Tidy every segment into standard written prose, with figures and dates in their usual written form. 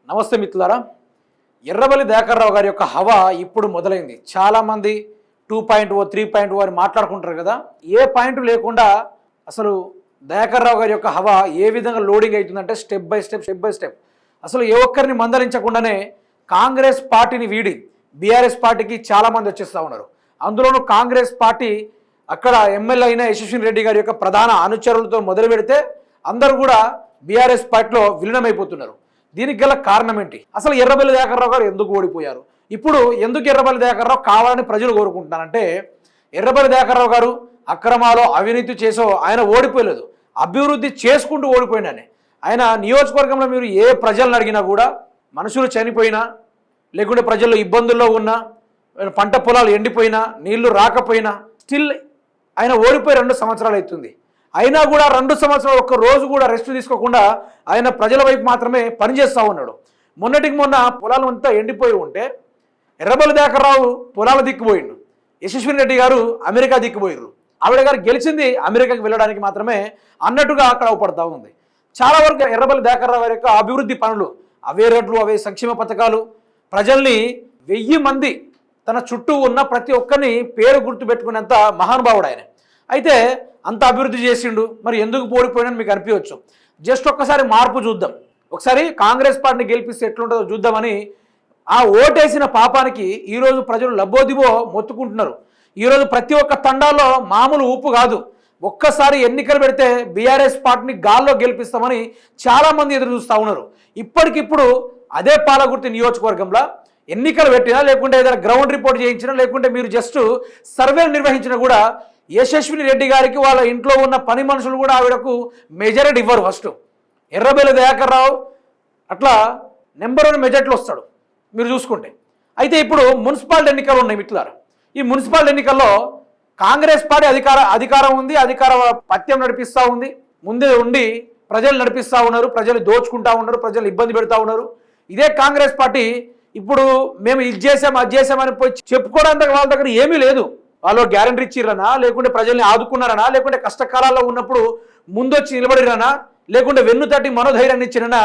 నమస్తే మిత్రులారా. ఎర్రబెల్లి దయాకర్రావు గారి యొక్క హవా ఇప్పుడు మొదలైంది. చాలామంది 2.0 3.0 అని మాట్లాడుకుంటారు కదా. ఏ పాయింట్ లేకుండా అసలు దయాకర్రావు గారి యొక్క హవా ఏ విధంగా లోడింగ్ అవుతుందంటే స్టెప్ బై స్టెప్ అసలు ఏ ఒక్కరిని మందలించకుండానే కాంగ్రెస్ పార్టీని వీడి బీఆర్ఎస్ పార్టీకి చాలామంది వచ్చేస్తూ ఉన్నారు. అందులోనూ కాంగ్రెస్ పార్టీ అక్కడ ఎమ్మెల్యే అయిన యశస్విని రెడ్డి గారి యొక్క ప్రధాన అనుచరులతో మొదలు పెడితే అందరూ కూడా బీఆర్ఎస్ పార్టీలో విలీనమైపోతున్నారు. దీనికి గల కారణం ఏంటి? అసలు ఎర్రబెల్లి దయాకర్రావు గారు ఎందుకు ఓడిపోయారు? ఇప్పుడు ఎందుకు ఎర్రబెల్లి దయాకర్రావు కావాలని ప్రజలు కోరుకుంటున్నారంటే, ఎర్రబెల్లి దయాకర్రావు గారు అక్రమాలో అవినీతి చేసో ఆయన ఓడిపోలేదు, అభివృద్ధి చేసుకుంటూ ఓడిపోయినానే. ఆయన నియోజకవర్గంలో మీరు ఏ ప్రజలను అడిగినా కూడా మనుషులు చనిపోయినా, లేకుంటే ప్రజల్లో ఇబ్బందుల్లో ఉన్నా, పంట పొలాలు ఎండిపోయినా, నీళ్లు రాకపోయినా స్టిల్ ఆయన ఓడిపోయి 2 సంవత్సరాలు అవుతుంది. అయినా కూడా 2 సంవత్సరాలు ఒక్క రోజు కూడా రెస్ట్ తీసుకోకుండా ఆయన ప్రజల వైపు మాత్రమే పనిచేస్తూ ఉన్నాడు. మొన్నటికి మొన్న పొలాలు అంతా ఎండిపోయి ఉంటే ఎర్రబెల్లి దయాకర్రావు పొలాల దిక్కుపోయిండు, యశస్విని రెడ్డి గారు అమెరికా దిక్కుపోయారు. ఆవిడ గారు గెలిచింది అమెరికాకి వెళ్ళడానికి మాత్రమే అన్నట్టుగా అక్కడ అవపడతా ఉంది. చాలా వరకు ఎర్రబెల్లి దయాకర్రావు గారి యొక్క అభివృద్ధి పనులు, అవే రేట్లు, అవే సంక్షేమ పథకాలు, ప్రజల్ని 1000 మంది తన చుట్టూ ఉన్న ప్రతి ఒక్కరిని పేరు గుర్తుపెట్టుకునేంత మహానుభావుడు ఆయన. అయితే అంత అభివృద్ధి చేసిండు, మరి ఎందుకు ఓడిపోయినని మీకు అనిపించవచ్చు. జస్ట్ ఒక్కసారి మార్పు చూద్దాం. ఒకసారి కాంగ్రెస్ పార్టీని గెలిపిస్తే ఎట్లుంటుందో చూద్దామని ఆ ఓటేసిన పాపానికి ఈరోజు ప్రజలు లబ్బోదిబో మొత్తుకుంటున్నారు. ఈరోజు ప్రతి ఒక్క తండాల్లో మామూలు ఊపు కాదు, ఒక్కసారి ఎన్నికలు పెడితే బీఆర్ఎస్ పార్టీని గాల్లో గెలిపిస్తామని చాలామంది ఎదురు చూస్తూ ఉన్నారు. ఇప్పటికిప్పుడు అదే పాలకుర్తి నియోజకవర్గంలో ఎన్నికలు పెట్టినా, లేకుంటే ఏదైనా గ్రౌండ్ రిపోర్ట్ చేయించినా, లేకుంటే మీరు జస్ట్ సర్వేలు నిర్వహించినా కూడా యశస్విని రెడ్డి గారికి వాళ్ళ ఇంట్లో ఉన్న పని మనుషులు కూడా ఆవిడకు మెజారిటీ ఇవ్వరు. ఫస్ట్ ఎర్రబెల్లి దయాకర్రావు అట్లా నెంబర్ 1 మెజారిటీలో వస్తాడు మీరు చూసుకుంటే. అయితే ఇప్పుడు మున్సిపాలిటీ ఎన్నికలు ఉన్నాయి మిత్రులారా. ఈ మున్సిపాలిటీ ఎన్నికల్లో కాంగ్రెస్ పార్టీ అధికారం ఉంది, అధికార పత్యం నడిపిస్తూ ఉంది, ముందే ఉండి ప్రజలు నడిపిస్తూ ఉన్నారు, ప్రజలు దోచుకుంటా ఉన్నారు, ప్రజలు ఇబ్బంది పెడతా ఉన్నారు. ఇదే కాంగ్రెస్ పార్టీ ఇప్పుడు మేము ఇది చేసాం అది చేసామని పోయి చెప్పుకోవడానికి వాళ్ళ దగ్గర ఏమీ లేదు. వాళ్ళు గ్యారంటీ ఇచ్చిరనా, లేకుంటే ప్రజల్ని ఆదుకున్నారనా, లేకుంటే కష్టకాలాల్లో ఉన్నప్పుడు ముందొచ్చి నిలబడిరనా, లేకుంటే వెన్ను తట్టి మనోధైర్యాన్ని ఇచ్చిరనా,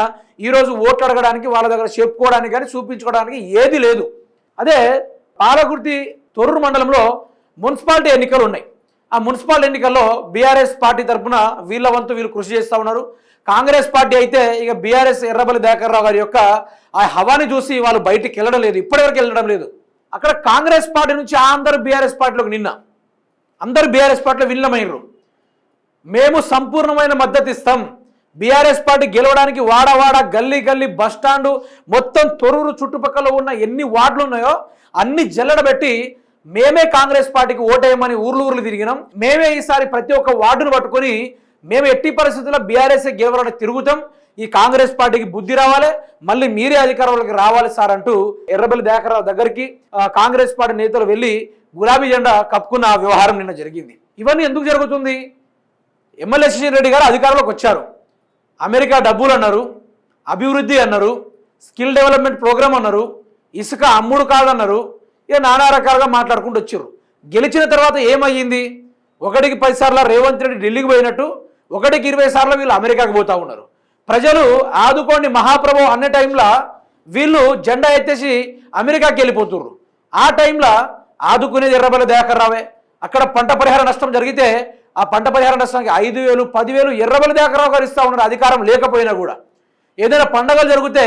ఈరోజు ఓట్లు అడగడానికి వాళ్ళ దగ్గర చెప్పుకోవడానికి కానీ చూపించుకోవడానికి ఏది లేదు. అదే పాలకుర్తి తొర్రూరు మండలంలో మున్సిపాలిటీ ఎన్నికలు ఉన్నాయి. ఆ మున్సిపాలిటీ ఎన్నికల్లో బీఆర్ఎస్ పార్టీ తరఫున వీళ్ళ వంతు వీళ్ళు కృషి చేస్తూ ఉన్నారు. కాంగ్రెస్ పార్టీ అయితే ఇక బీఆర్ఎస్ ఎర్రబెల్లి దయాకర్రావు గారి యొక్క ఆ హవాని చూసి వాళ్ళు బయటికి వెళ్ళడం లేదు, ఇప్పటివరకు వెళ్ళడం లేదు. అక్కడ కాంగ్రెస్ పార్టీ నుంచి అందరూ బీఆర్ఎస్ పార్టీలోకి అందరూ బీఆర్ఎస్ పార్టీలో విలీనమైనరు. మేము సంపూర్ణమైన మద్దతు ఇస్తాం, బీఆర్ఎస్ పార్టీ గెలవడానికి వాడవాడ గల్లీ గల్లీ బస్టాండు మొత్తం తొర్రూరు చుట్టుపక్కల ఉన్న ఎన్ని వార్డులు ఉన్నాయో అన్ని జల్లడబెట్టి మేమే కాంగ్రెస్ పార్టీకి ఓటేయమని ఊర్లు తిరిగినాం. మేమే ఈసారి ప్రతి ఒక్క వార్డును పట్టుకొని మేము ఎట్టి పరిస్థితుల్లో బీఆర్ఎస్ గెలవాలని తిరుగుతాం, ఈ కాంగ్రెస్ పార్టీకి బుద్ధి రావాలి, మళ్ళీ మీరే అధికారంలోకి రావాలి సార్ అంటూ ఎర్రబెల్లి దయాకర్రావు దగ్గరికి కాంగ్రెస్ పార్టీ నేతలు వెళ్ళి గులాబీ జెండా కప్పుకున్న వ్యవహారం నిన్న జరిగింది. ఇవన్నీ ఎందుకు జరుగుతుంది? ఎమ్మెల్యే యశస్విని రెడ్డి గారు అధికారంలోకి వచ్చారు, అమెరికా డబ్బులు అన్నారు, అభివృద్ధి అన్నారు, స్కిల్ డెవలప్మెంట్ ప్రోగ్రామ్ అన్నారు, ఇసుక అమ్ముడు కాదన్నారు, ఇక నానా రకాలుగా మాట్లాడుకుంటూ వచ్చారు. గెలిచిన తర్వాత ఏమయ్యింది? 1కి 10 సార్లు రేవంత్ రెడ్డి ఢిల్లీకి పోయినట్టు 1కి 20 సార్లు వీళ్ళు అమెరికాకి పోతూ ఉన్నారు. ప్రజలు ఆదుకోండి మహాప్రభు అనే టైంలో వీళ్ళు జెండా ఎత్తేసి అమెరికాకి వెళ్ళిపోతున్నారు. ఆ టైంలో ఆదుకునేది ఎర్రబెల్లి దయాకర్రావే. అక్కడ పంట పరిహార నష్టం జరిగితే ఆ పంట పరిహార నష్టానికి 5,000 10,000 ఎర్రబెల్లి దయాకర్రావు గారు ఇస్తూ ఉన్నారు, అధికారం లేకపోయినా కూడా. ఏదైనా పండగలు జరిగితే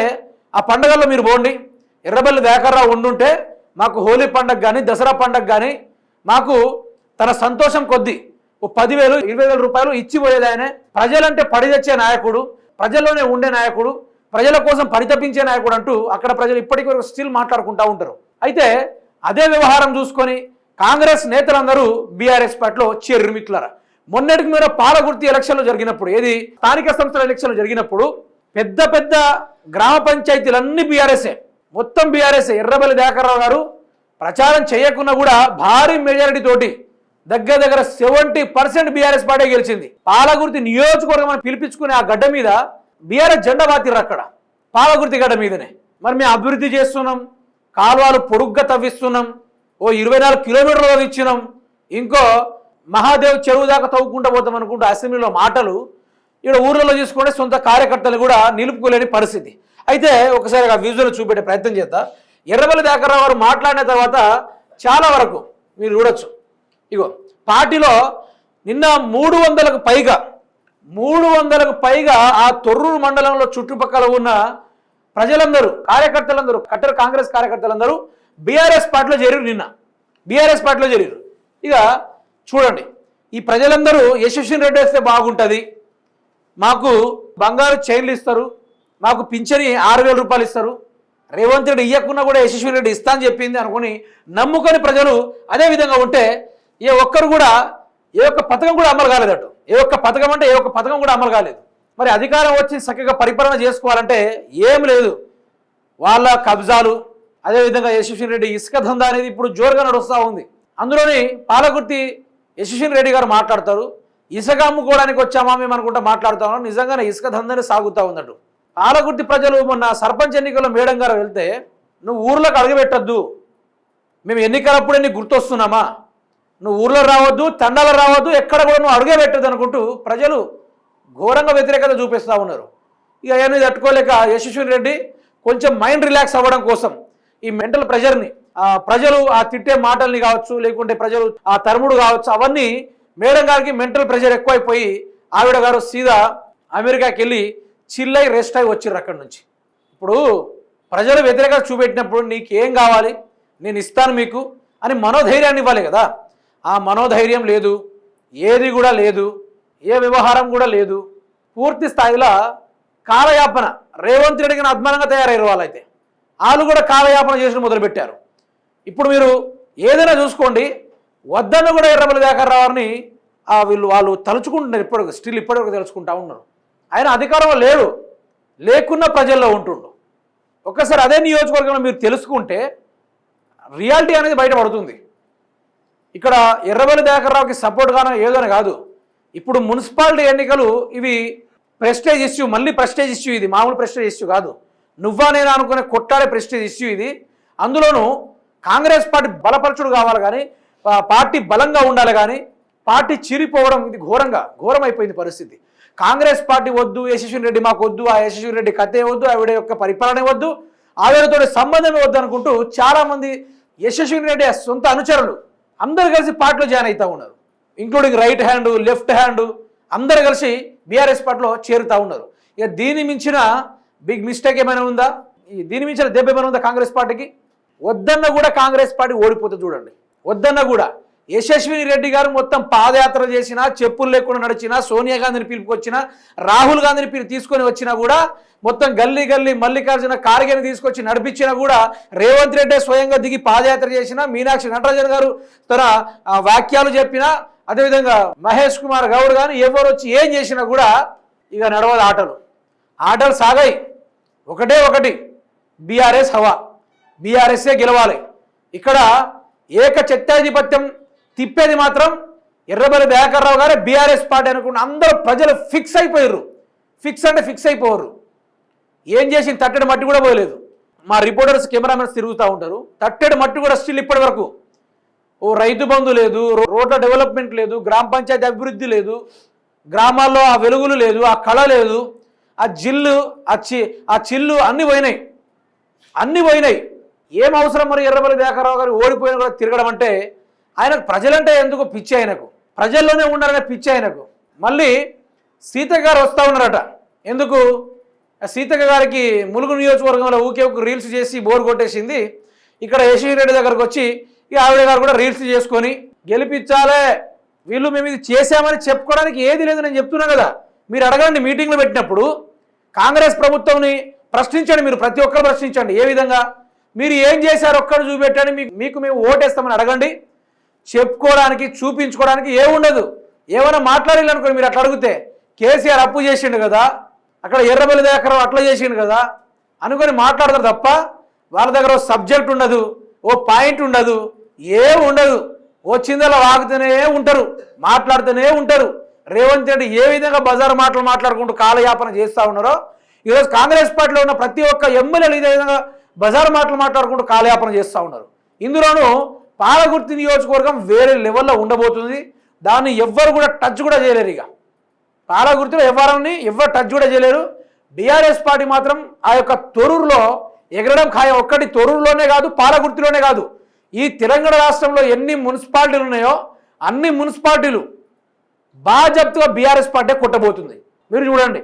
ఆ పండగల్లో మీరు పోండి, ఎర్రబెల్లి దయాకర్రావు ఉండుంటే మాకు హోలీ పండగ కానీ దసరా పండగ కానీ మాకు తన సంతోషం కొద్దీ 10,000 20,000 రూపాయలు ఇచ్చిపోయేది ఆయనే. ప్రజలంటే పడి తెచ్చే నాయకుడు, ప్రజల్లోనే ఉండే నాయకుడు, ప్రజల కోసం పరితపించే నాయకుడు అంటూ అక్కడ ప్రజలు ఇప్పటికీ వరకు స్టిల్ మాట్లాడుకుంటూ ఉంటారు. అయితే అదే వ్యవహారం చూసుకొని కాంగ్రెస్ నేతలందరూ బీఆర్ఎస్ పార్టీలో చేరు మిత్రులారా. మొన్నటికి మీద పాలకుర్తి ఎలక్షన్లు జరిగినప్పుడు, ఏది స్థానిక సంస్థల ఎలక్షన్లు జరిగినప్పుడు పెద్ద పెద్ద గ్రామ పంచాయతీలన్నీ బీఆర్ఎస్ఏ, మొత్తం బీఆర్ఎస్ఏ. ఎర్రబెల్లి దయాకర్రావు గారు ప్రచారం చేయకున్నా కూడా భారీ మెజారిటీ తోటి దగ్గర 70% బీఆర్ఎస్ పార్టీ గెలిచింది. పాలకుర్తి నియోజకవర్గం అని పిలిపించుకునే ఆ గడ్డ మీద బీఆర్ఎస్ జెండా బాతిర్రు అక్కడ పాలకుర్తి గడ్డ మీదనే. మరి మేము అభివృద్ధి చేస్తున్నాం, కాలువలు పొడుగ్గా తవ్విస్తున్నాం, ఓ 24 కిలోమీటర్లు తవ్వించినాం, ఇంకో మహాదేవ్ చెరువు దాకా తవ్వుకుంటూ పోతాం అనుకుంటూ అసెంబ్లీలో మాటలు ఇక్కడ ఊర్లలో చూసుకుంటే సొంత కార్యకర్తలు కూడా నిలుపుకోలేని పరిస్థితి. అయితే ఒకసారి ఆ విజువల్ చూపెట్టే ప్రయత్నం చేద్దాం. ఎర్రబెల్లి దయాకర్ రావు గారు మాట్లాడిన తర్వాత చాలా వరకు మీరు చూడొచ్చు. ఇగో పార్టీలో నిన్న 300కు పైగా ఆ తొర్రూరు మండలంలో చుట్టుపక్కల ఉన్న ప్రజలందరూ, కార్యకర్తలందరూ, కట్టర్ కాంగ్రెస్ కార్యకర్తలందరూ బీఆర్ఎస్ పార్టీలో చేరారు. ఇక చూడండి, ఈ ప్రజలందరూ యశస్విని రెడ్డి వస్తే బాగుంటుంది, మాకు బంగారు చైన్లు ఇస్తారు, మాకు పింఛని 6,000 రూపాయలు ఇస్తారు, రేవంత్ రెడ్డి ఇవ్వకున్నా కూడా యశస్విని రెడ్డి ఇస్తా అని చెప్పింది అనుకుని నమ్ముకొని ప్రజలు అదే విధంగా ఉంటే ఏ ఒక్క పథకం కూడా అమలు కాలేదట. ఏ ఒక్క పథకం కూడా అమలు కాలేదు. మరి అధికారం వచ్చి చక్కగా పరిపాలన చేసుకోవాలంటే ఏం లేదు, వాళ్ళ కబ్జాలు, అదేవిధంగా యశస్విని రెడ్డి ఇసుక దందా అనేది ఇప్పుడు జోరుగా నడుస్తూ ఉంది. అందులోని పాలకుర్తి యశస్విని రెడ్డి గారు మాట్లాడతారు, ఇసుక అమ్ముకోవడానికి వచ్చామా మేము అనుకుంటా మాట్లాడుతాము, నిజంగానే ఇసుక దందానే సాగుతూ ఉందట. పాలకుర్తి ప్రజలు మొన్న సర్పంచ్ ఎన్నికల్లో మేడం గారు వెళ్తే నువ్వు ఊర్లోకి అడుగుపెట్టద్దు, మేము ఎన్నికలప్పుడే నీకు గుర్తొస్తున్నామా, నువ్వు ఊర్లో రావద్దు, తండాలో రావద్దు, ఎక్కడ కూడా నువ్వు అడుగే పెట్టద్దు అనుకుంటూ ప్రజలు ఘోరంగా వ్యతిరేకత చూపిస్తూ ఉన్నారు. ఇక అవన్నీ తట్టుకోలేక యశస్విని రెడ్డి కొంచెం మైండ్ రిలాక్స్ అవ్వడం కోసం ఈ మెంటల్ ప్రెషర్ని, ప్రజలు ఆ తిట్టే మాటల్ని కావచ్చు, లేకుంటే ప్రజలు ఆ తరుముడు కావచ్చు, అవన్నీ మేడం గారికి మెంటల్ ప్రెషర్ ఎక్కువైపోయి ఆవిడ గారు సీదా అమెరికాకి వెళ్ళి చిల్లై రెస్ట్ అయి వచ్చిర్రు అక్కడి నుంచి. ఇప్పుడు ప్రజలు వ్యతిరేకత చూపెట్టినప్పుడు నీకేం కావాలి, నేను ఇస్తాను మీకు అని మనోధైర్యాన్ని ఇవ్వాలి కదా. ఆ మనోధైర్యం లేదు, ఏది కూడా లేదు, ఏ వ్యవహారం కూడా లేదు. పూర్తి స్థాయిలో కాలయాపన, రేవంత్ రెడ్డికి అద్మానంగా తయారయ్యారు వాళ్ళైతే. వాళ్ళు కూడా కాలయాపన చేసి మొదలుపెట్టారు. ఇప్పుడు మీరు ఏదైనా చూసుకోండి, వద్దన్న కూడా ఎర్రబెల్లి దయాకర్ రావుని వాళ్ళు తలుచుకుంటున్నారు, ఇప్పటివరకు తలుచుకుంటా ఉన్నారు. ఆయన అధికారంలో లేకున్న ప్రజల్లో ఉంటుండు. ఒక్కసారి అదే నియోజకవర్గంలో మీరు తెలుసుకుంటే రియాలిటీ అనేది బయటపడుతుంది. ఇక్కడ ఎర్రబెల్లి దయాకర్ రావుకి సపోర్ట్గానో ఏదోనే కాదు, ఇప్పుడు మున్సిపాలిటీ ఎన్నికలు ఇవి ప్రెస్టేజ్ ఇష్యూ, మళ్ళీ ప్రెస్టేజ్ ఇష్యూ, ఇది మామూలు ప్రెస్టేజ్ ఇష్యూ కాదు, నువ్వా నేను అనుకునే కొట్టాడే ప్రెస్టేజ్ ఇష్యూ ఇది. అందులోనూ కాంగ్రెస్ పార్టీ బలపరచుడు కావాలి కానీ, పార్టీ బలంగా ఉండాలి కానీ, పార్టీ చీరిపోవడం ఇది ఘోరమైపోయింది పరిస్థితి. కాంగ్రెస్ పార్టీ వద్దు, యశస్విని రెడ్డి మాకు వద్దు, ఆ యశస్విని రెడ్డి కథే వద్దు, ఆవిడ యొక్క పరిపాలన వద్దు, ఆవిడతో సంబంధమే వద్దు అనుకుంటూ చాలామంది యశస్విని రెడ్డి సొంత అనుచరులు అందరు కలిసి పార్టీలో జాయిన్ అవుతూ ఉన్నారు. Including right hand, left hand అందరు కలిసి బీఆర్ఎస్ పార్టీలో చేరుతూ ఉన్నారు. ఇక దీని మించిన బిగ్ మిస్టేక్ ఏమైనా ఉందా, దీని మించిన దెబ్బ ఏమైనా ఉందా కాంగ్రెస్ పార్టీకి? వద్దన్న కూడా కాంగ్రెస్ పార్టీ ఓడిపోతుంది చూడండి. వద్దన్న కూడా యశస్విని రెడ్డి గారు మొత్తం పాదయాత్ర చేసినా, చెప్పులు లేకుండా నడిచినా, సోనియా గాంధీని పిలుపుకొచ్చినా, రాహుల్ గాంధీని తీసుకొని వచ్చినా కూడా, మొత్తం గల్లీ మల్లికార్జున ఖార్గేని తీసుకొచ్చి నడిపించినా కూడా, రేవంత్ రెడ్డి స్వయంగా దిగి పాదయాత్ర చేసినా, మీనాక్షి నటరాజన్ గారు తన వాక్యాలు చెప్పినా, అదేవిధంగా మహేష్ కుమార్ గౌడ్ కానీ ఎవరు వచ్చి ఏం చేసినా కూడా ఇక నడవదు ఆటలు సాగాయి. ఒకటి బీఆర్ఎస్ హవా, బీఆర్ఎస్ఏ గెలవాలి. ఇక్కడ ఏకఛత్రాధిపత్యం తిప్పేది మాత్రం ఎర్రబెల్లి దయాకర్ రావు గారే బీఆర్ఎస్ పార్టీ అనుకున్న అందరూ ప్రజలు ఫిక్స్ అయిపోయారు. ఫిక్స్ అయిపోరు. ఏం చేసింది తట్టెడు మట్టి కూడా పోయలేదు. మా రిపోర్టర్స్ కెమెరామెన్స్ తిరుగుతూ ఉంటారు, తట్టెడు మట్టి కూడా స్టిల్ ఇప్పటి వరకు ఓ రైతు బంధు లేదు, రోడ్ల డెవలప్మెంట్ లేదు, గ్రామ పంచాయతీ అభివృద్ధి లేదు, గ్రామాల్లో ఆ వెలుగులు లేదు, ఆ కళ లేదు, ఆ చిల్లు అన్నీ పోయినాయి. ఏం అవసరం మరి ఎర్రబెల్లి దయాకర్ రావు గారు ఓడిపోయిన కూడా తిరగడం అంటే? ఆయనకు ప్రజలంటే ఎందుకు పిచ్చి, ఆయనకు ప్రజల్లోనే ఉండాలనే పిచ్చి ఆయనకు. మళ్ళీ సీతక్క గారు వస్తూ ఉన్నారట. ఎందుకు? సీతక్క గారికి ములుగు నియోజకవర్గంలో ఊకే రీల్స్ చేసి బోర్ కొట్టేసింది. ఇక్కడ యశస్వి రెడ్డి దగ్గరకు వచ్చి ఇక ఆవిడ గారు కూడా రీల్స్ చేసుకొని గెలిపించాలే, వీళ్ళు మేము ఇది చేశామని చెప్పుకోవడానికి ఏది లేదు. నేను చెప్తున్నా కదా, మీరు అడగండి మీటింగ్లు పెట్టినప్పుడు కాంగ్రెస్ ప్రభుత్వంని ప్రశ్నించండి, మీరు ప్రతి ఒక్కరు ప్రశ్నించండి. ఏ విధంగా మీరు ఏం చేశారు ఒక్కరు చూపెట్టండి, మీకు మేము ఓటేస్తామని అడగండి. చెప్పుకోవడానికి చూపించుకోవడానికి ఏముండదు. ఏమైనా మాట్లాడాలనుకోండి, మీరు అట్లా అడిగితే కేసీఆర్ అప్పు చేసిండు కదా, అక్కడ ఎర్రబెల్లి దయాకర్ రావు అట్లా చేసిండు కదా అనుకొని మాట్లాడతారు తప్ప వాళ్ళ దగ్గర ఓ సబ్జెక్ట్ ఉండదు, ఓ పాయింట్ ఉండదు, ఏం ఉండదు. వచ్చిందలా వాగుతూనే ఉంటారు, మాట్లాడుతూనే ఉంటారు. రేవంత్ రెడ్డి ఏ విధంగా బజారు మాటలు మాట్లాడుకుంటూ కాలయాపన చేస్తూ ఉన్నారో, ఈరోజు కాంగ్రెస్ పార్టీలో ఉన్న ప్రతి ఒక్క ఎమ్మెల్యేలు ఇదే విధంగా బజారు మాటలు మాట్లాడుకుంటూ కాలయాపన చేస్తూ ఉన్నారు. ఇందులోనూ పాలకుర్తి నియోజకవర్గం వేరే లెవెల్లో ఉండబోతుంది. దాన్ని ఎవ్వరు కూడా టచ్ కూడా చేయలేరు. ఇక పాలకుర్తిలో ఎవరు టచ్ కూడా చేయలేరు. బీఆర్ఎస్ పార్టీ మాత్రం ఆ యొక్క తొర్రూరులో ఎగరడం ఖాయం. ఒక్కటి తొర్రూరులోనే కాదు, పాలగుర్తిలోనే కాదు, ఈ తెలంగాణ రాష్ట్రంలో ఎన్ని మున్సిపాలిటీలు ఉన్నాయో అన్ని మున్సిపాలిటీలు బాజప్తుగా బీఆర్ఎస్ పార్టీ కొట్టబోతుంది. మీరు చూడండి,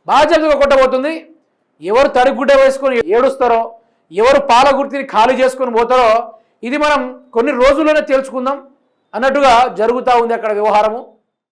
బాజప్తుగా కొట్టబోతుంది. ఎవరు తడిగుడ్డ వేసుకొని ఏడుస్తారో, ఎవరు పాలగుర్తిని ఖాళీ చేసుకొని పోతారో ఇది మనం కొన్ని రోజుల్లోనే తేల్చుకుందాం అన్నట్టుగా జరుగుతూ ఉంది అక్కడ వ్యవహారము.